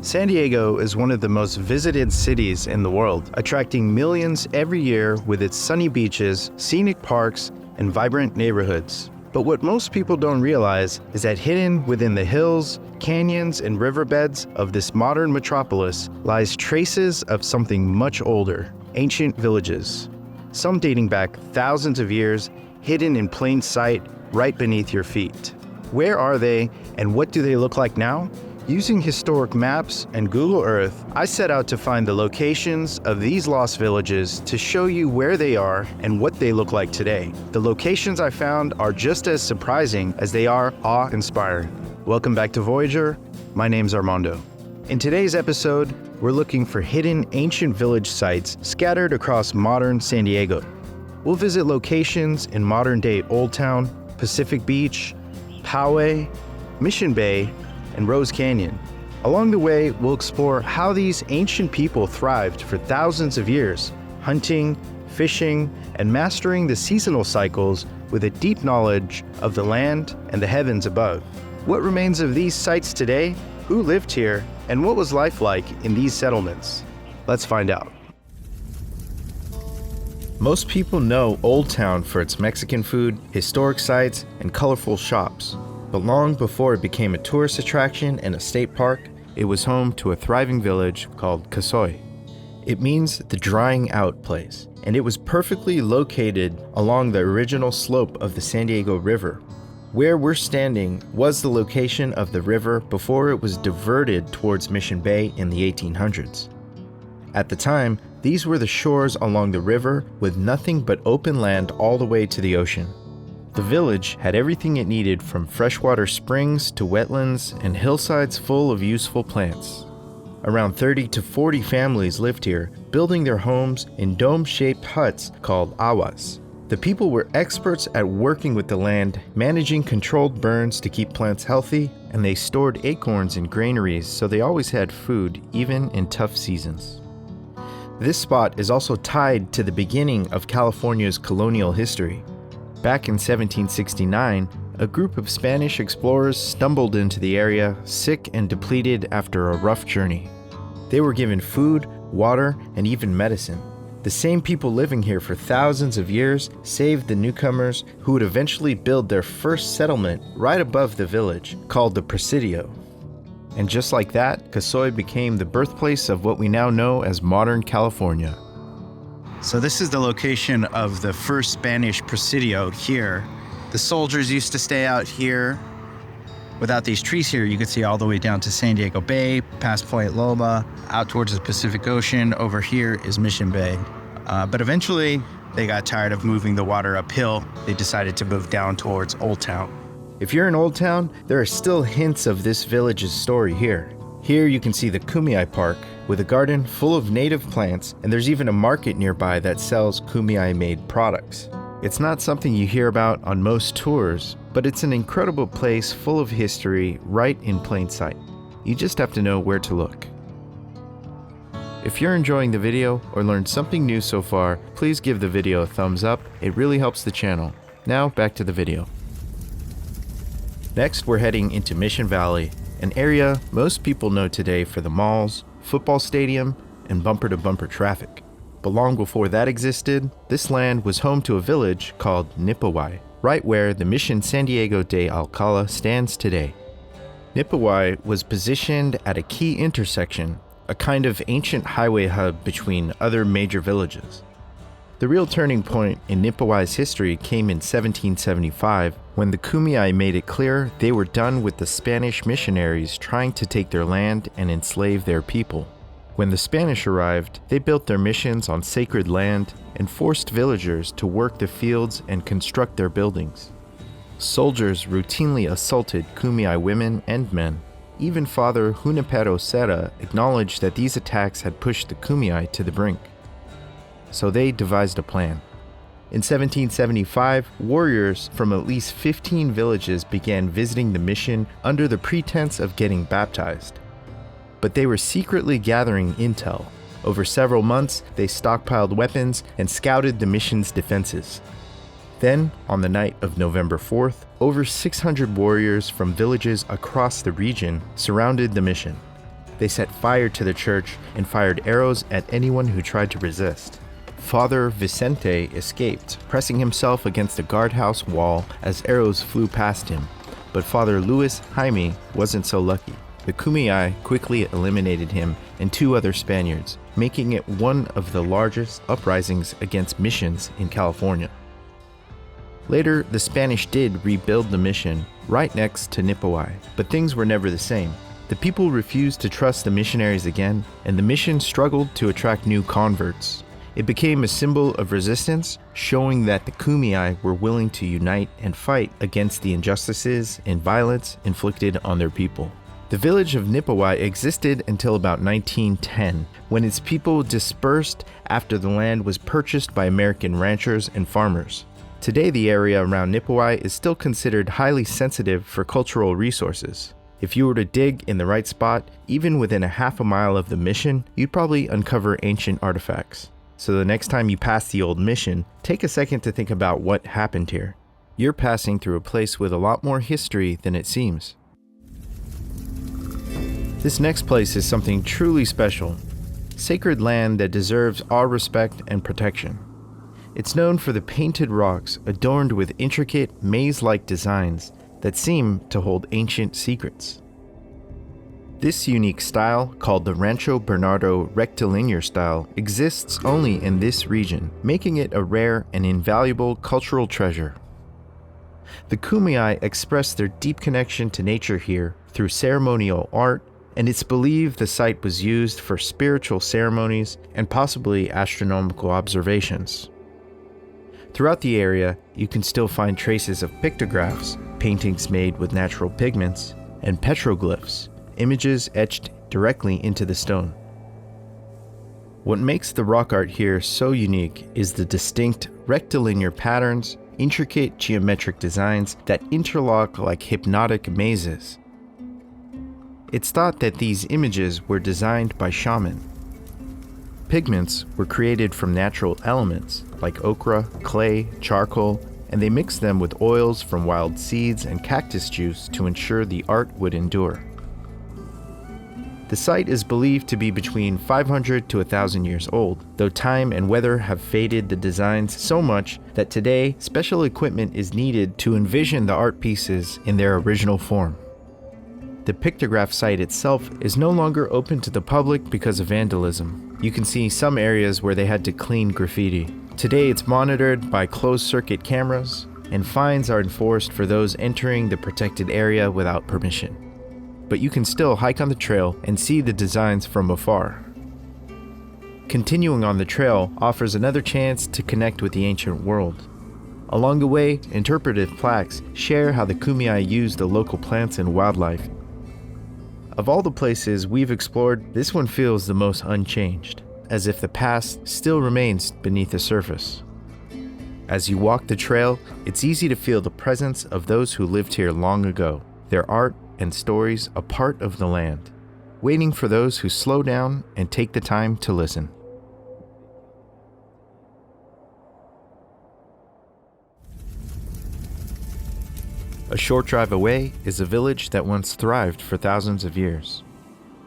San Diego is one of the most visited cities in the world, attracting millions every year with its sunny beaches, scenic parks, and vibrant neighborhoods. But what most people don't realize is that hidden within the hills, canyons, and riverbeds of this modern metropolis lies traces of something much older, ancient villages. Some dating back thousands of years, hidden in plain sight right beneath your feet. Where are they, and what do they look like now? Using historic maps and Google Earth, I set out to find the locations of these lost villages to show you where they are and what they look like today. The locations I found are just as surprising as they are awe-inspiring. Welcome back to Voyager. My name's Armando. In today's episode, we're looking for hidden ancient village sites scattered across modern San Diego. We'll visit locations in modern-day Old Town, Pacific Beach, Poway, Mission Bay, and Rose Canyon. Along the way, we'll explore how these ancient people thrived for thousands of years, hunting, fishing, and mastering the seasonal cycles with a deep knowledge of the land and the heavens above. What remains of these sites today? Who lived here? And what was life like in these settlements? Let's find out. Most people know Old Town for its Mexican food, historic sites, and colorful shops. But long before it became a tourist attraction and a state park, it was home to a thriving village called Kosa'aay. It means the drying out place, and it was perfectly located along the original slope of the San Diego River. Where we're standing was the location of the river before it was diverted towards Mission Bay in the 1800s. At the time, these were the shores along the river with nothing but open land all the way to the ocean. The village had everything it needed, from freshwater springs to wetlands and hillsides full of useful plants. Around 30 to 40 families lived here, building their homes in dome-shaped huts called awas. The people were experts at working with the land, managing controlled burns to keep plants healthy, and they stored acorns in granaries so they always had food, even in tough seasons. This spot is also tied to the beginning of California's colonial history. Back in 1769, a group of Spanish explorers stumbled into the area, sick and depleted after a rough journey. They were given food, water, and even medicine. The same people living here for thousands of years saved the newcomers who would eventually build their first settlement right above the village, called the Presidio. And just like that, Kosa'aay became the birthplace of what we now know as modern California. So this is the location of the first Spanish Presidio here. The soldiers used to stay out here. Without these trees here, you could see all the way down to San Diego Bay, past Point Loma, out towards the Pacific Ocean. Over here is Mission Bay. But eventually, they got tired of moving the water uphill. They decided to move down towards Old Town. If you're in Old Town, there are still hints of this village's story here. Here you can see the Kumeyaay Park, with a garden full of native plants, and there's even a market nearby that sells Kumeyaay-made products. It's not something you hear about on most tours, but it's an incredible place full of history right in plain sight. You just have to know where to look. If you're enjoying the video or learned something new so far, please give the video a thumbs up. It really helps the channel. Now back to the video. Next, we're heading into Mission Valley, an area most people know today for the malls, football stadium, and bumper-to-bumper traffic. But long before that existed, this land was home to a village called Nipawai, right where the Mission San Diego de Alcalá stands today. Nipawai was positioned at a key intersection, a kind of ancient highway hub between other major villages. The real turning point in Nipawai's history came in 1775, when the Kumeyaay made it clear they were done with the Spanish missionaries trying to take their land and enslave their people. When the Spanish arrived, they built their missions on sacred land and forced villagers to work the fields and construct their buildings. Soldiers routinely assaulted Kumeyaay women and men. Even Father Junipero Serra acknowledged that these attacks had pushed the Kumeyaay to the brink. So they devised a plan. In 1775, warriors from at least 15 villages began visiting the mission under the pretense of getting baptized. But they were secretly gathering intel. Over several months, they stockpiled weapons and scouted the mission's defenses. Then, on the night of November 4th, over 600 warriors from villages across the region surrounded the mission. They set fire to the church and fired arrows at anyone who tried to resist. Father Vicente escaped, pressing himself against a guardhouse wall as arrows flew past him. But Father Luis Jaime wasn't so lucky. The Kumeyaay quickly eliminated him and 2 other Spaniards, making it one of the largest uprisings against missions in California. Later, the Spanish did rebuild the mission right next to Nipawai, but things were never the same. The people refused to trust the missionaries again, and the mission struggled to attract new converts. It became a symbol of resistance, showing that the Kumeyaay were willing to unite and fight against the injustices and violence inflicted on their people. The village of Nipawai existed until about 1910, when its people dispersed after the land was purchased by American ranchers and farmers. Today, the area around Nipawai is still considered highly sensitive for cultural resources. If you were to dig in the right spot, even within a half a mile of the mission, you'd probably uncover ancient artifacts. So the next time you pass the old mission, take a second to think about what happened here. You're passing through a place with a lot more history than it seems. This next place is something truly special. Sacred land that deserves our respect and protection. It's known for the painted rocks adorned with intricate maze-like designs that seem to hold ancient secrets. This unique style, called the Rancho Bernardo rectilinear style, exists only in this region, making it a rare and invaluable cultural treasure. The Kumeyaay express their deep connection to nature here through ceremonial art, and it's believed the site was used for spiritual ceremonies and possibly astronomical observations. Throughout the area, you can still find traces of pictographs, paintings made with natural pigments, and petroglyphs, images etched directly into the stone. What makes the rock art here so unique is the distinct rectilinear patterns, intricate geometric designs that interlock like hypnotic mazes. It's thought that these images were designed by shaman. Pigments were created from natural elements like ochre, clay, charcoal, and they mixed them with oils from wild seeds and cactus juice to ensure the art would endure. The site is believed to be between 500 to 1,000 years old, though time and weather have faded the designs so much that today special equipment is needed to envision the art pieces in their original form. The pictograph site itself is no longer open to the public because of vandalism. You can see some areas where they had to clean graffiti. Today it's monitored by closed-circuit cameras, and fines are enforced for those entering the protected area without permission. But you can still hike on the trail and see the designs from afar. Continuing on the trail offers another chance to connect with the ancient world. Along the way, interpretive plaques share how the Kumeyaay used the local plants and wildlife. Of all the places we've explored, this one feels the most unchanged, as if the past still remains beneath the surface. As you walk the trail, it's easy to feel the presence of those who lived here long ago, their art and stories a part of the land, waiting for those who slow down and take the time to listen. A short drive away is a village that once thrived for thousands of years.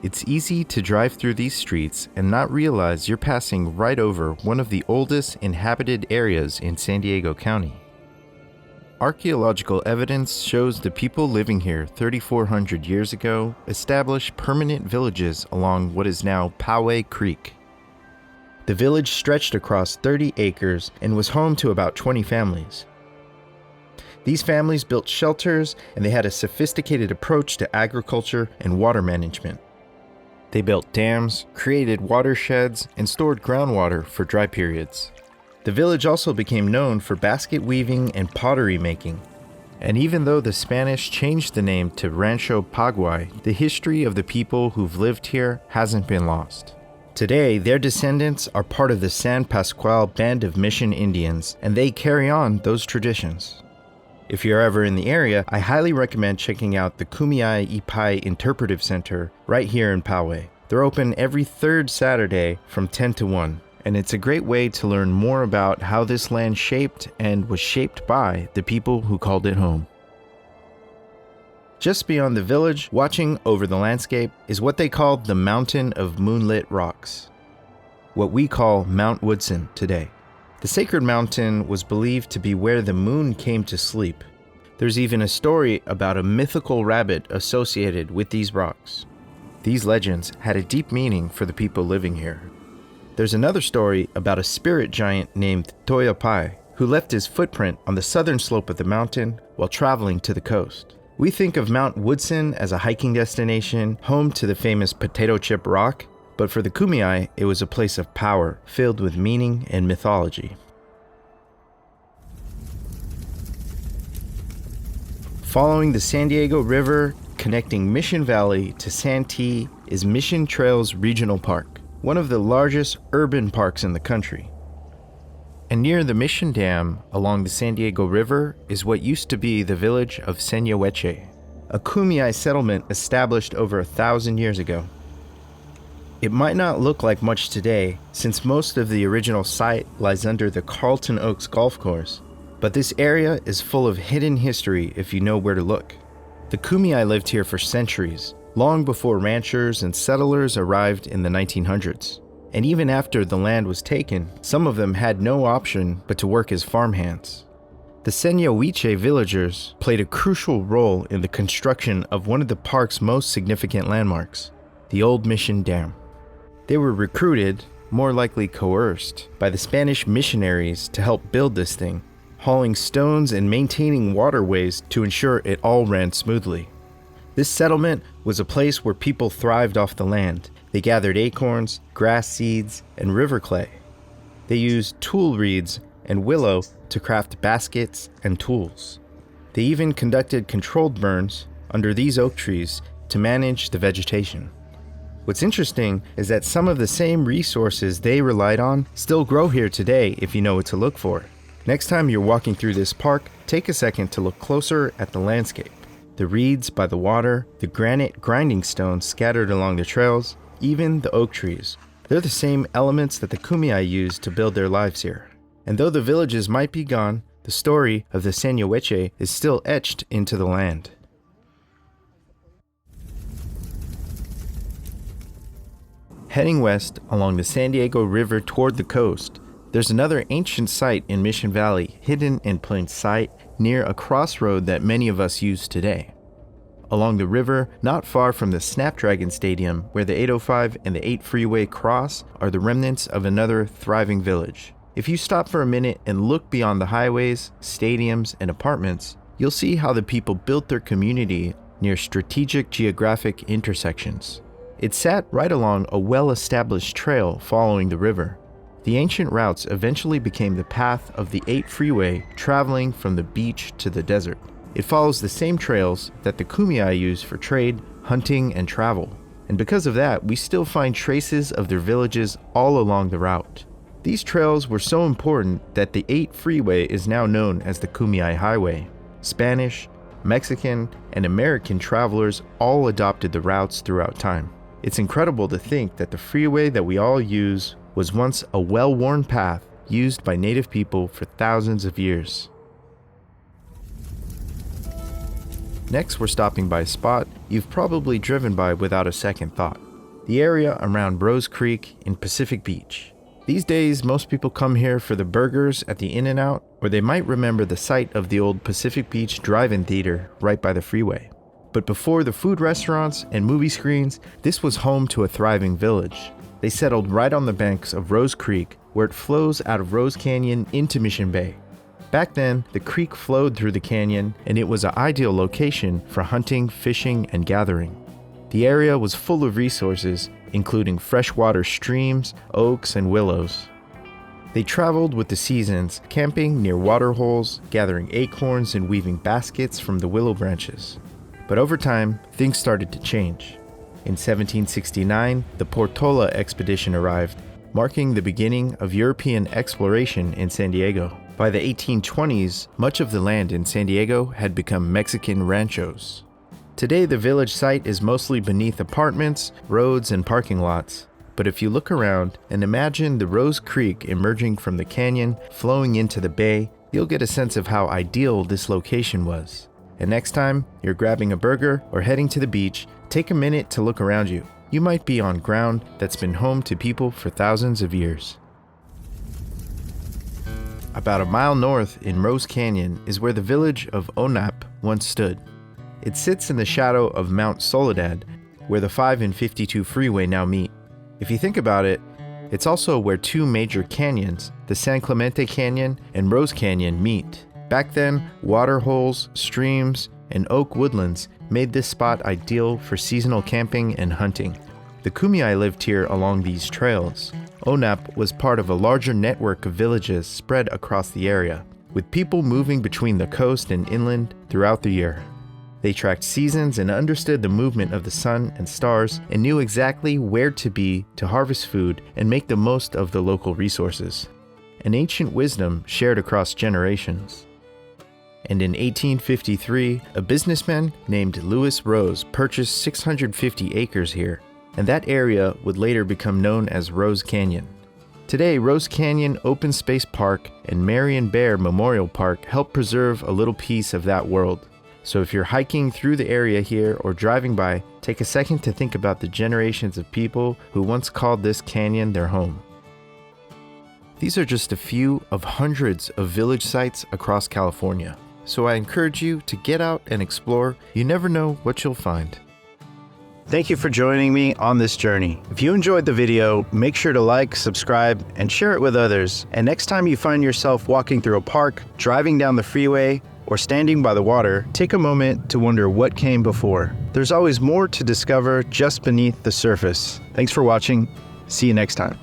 It's easy to drive through these streets and not realize you're passing right over one of the oldest inhabited areas in San Diego County. Archaeological evidence shows the people living here 3,400 years ago established permanent villages along what is now Poway Creek. The village stretched across 30 acres and was home to about 20 families. These families built shelters, and they had a sophisticated approach to agriculture and water management. They built dams, created watersheds, and stored groundwater for dry periods. The village also became known for basket weaving and pottery making. And even though the Spanish changed the name to Rancho Poway, the history of the people who've lived here hasn't been lost. Today, their descendants are part of the San Pascual Band of Mission Indians, and they carry on those traditions. If you're ever in the area, I highly recommend checking out the Kumeyaay Ipai Interpretive Center right here in Poway. They're open every third Saturday from 10 to 1, and it's a great way to learn more about how this land shaped and was shaped by the people who called it home. Just beyond the village, watching over the landscape, is what they called the Mountain of Moonlit Rocks, what we call Mount Woodson today. The sacred mountain was believed to be where the moon came to sleep. There's even a story about a mythical rabbit associated with these rocks. These legends had a deep meaning for the people living here. There's another story about a spirit giant named Toyapai, who left his footprint on the southern slope of the mountain while traveling to the coast. We think of Mount Woodson as a hiking destination, home to the famous potato chip rock, but for the Kumeyaay, it was a place of power, filled with meaning and mythology. Following the San Diego River, connecting Mission Valley to Santee is Mission Trails Regional Park, one of the largest urban parks in the country. And near the Mission Dam along the San Diego River is what used to be the village of Senyaweche, a Kumeyaay settlement established over 1,000 years ago. It might not look like much today, since most of the original site lies under the Carlton Oaks Golf Course, but this area is full of hidden history if you know where to look. The Kumeyaay lived here for centuries, long before ranchers and settlers arrived in the 1900s. And even after the land was taken, some of them had no option but to work as farmhands. The Senyaweche villagers played a crucial role in the construction of one of the park's most significant landmarks, the Old Mission Dam. They were recruited, more likely coerced, by the Spanish missionaries to help build this thing, hauling stones and maintaining waterways to ensure it all ran smoothly. This settlement was a place where people thrived off the land. They gathered acorns, grass seeds, and river clay. They used tool reeds and willow to craft baskets and tools. They even conducted controlled burns under these oak trees to manage the vegetation. What's interesting is that some of the same resources they relied on still grow here today if you know what to look for. Next time you're walking through this park, take a second to look closer at the landscape. The reeds by the water, the granite grinding stones scattered along the trails, even the oak trees. They're the same elements that the Kumeyaay used to build their lives here. And though the villages might be gone, the story of the Senyaweche is still etched into the land. Heading west along the San Diego River toward the coast, there's another ancient site in Mission Valley hidden in plain sight near a crossroad that many of us use today. Along the river, not far from the Snapdragon Stadium, where the 805 and the 8 freeway cross, are the remnants of another thriving village. If you stop for a minute and look beyond the highways, stadiums, and apartments, you'll see how the people built their community near strategic geographic intersections. It sat right along a well-established trail following the river. The ancient routes eventually became the path of the 8 freeway traveling from the beach to the desert. It follows the same trails that the Kumeyaay use for trade, hunting, and travel. And because of that, we still find traces of their villages all along the route. These trails were so important that the 8 freeway is now known as the Kumeyaay Highway. Spanish, Mexican, and American travelers all adopted the routes throughout time. It's incredible to think that the freeway that we all use was once a well-worn path used by native people for thousands of years. Next, we're stopping by a spot you've probably driven by without a second thought. The area around Rose Creek in Pacific Beach. These days, most people come here for the burgers at the In-N-Out, or they might remember the site of the old Pacific Beach Drive-In Theater right by the freeway. But before the food restaurants and movie screens, this was home to a thriving village. They settled right on the banks of Rose Creek, where it flows out of Rose Canyon into Mission Bay. Back then, the creek flowed through the canyon, and it was an ideal location for hunting, fishing, and gathering. The area was full of resources, including freshwater streams, oaks, and willows. They traveled with the seasons, camping near water holes, gathering acorns, and weaving baskets from the willow branches. But over time, things started to change. In 1769, the Portola expedition arrived, marking the beginning of European exploration in San Diego. By the 1820s, much of the land in San Diego had become Mexican ranchos. Today, the village site is mostly beneath apartments, roads, and parking lots. But if you look around and imagine the Rose Creek emerging from the canyon, flowing into the bay, you'll get a sense of how ideal this location was. And next time you're grabbing a burger or heading to the beach, take a minute to look around you. You might be on ground that's been home to people for thousands of years. About a mile north in Rose Canyon is where the village of Onap once stood. It sits in the shadow of Mount Soledad, where the 5 and 52 freeway now meet. If you think about it, it's also where two major canyons, the San Clemente Canyon and Rose Canyon, meet. Back then, water holes, streams, and oak woodlands made this spot ideal for seasonal camping and hunting. The Kumeyaay lived here along these trails. Onap was part of a larger network of villages spread across the area, with people moving between the coast and inland throughout the year. They tracked seasons and understood the movement of the sun and stars and knew exactly where to be to harvest food and make the most of the local resources. An ancient wisdom shared across generations. And in 1853, a businessman named Louis Rose purchased 650 acres here, and that area would later become known as Rose Canyon. Today, Rose Canyon Open Space Park and Marion Bear Memorial Park help preserve a little piece of that world. So if you're hiking through the area here or driving by, take a second to think about the generations of people who once called this canyon their home. These are just a few of hundreds of village sites across California. So I encourage you to get out and explore. You never know what you'll find. Thank you for joining me on this journey. If you enjoyed the video, make sure to like, subscribe, and share it with others. And next time you find yourself walking through a park, driving down the freeway, or standing by the water, take a moment to wonder what came before. There's always more to discover just beneath the surface. Thanks for watching. See you next time.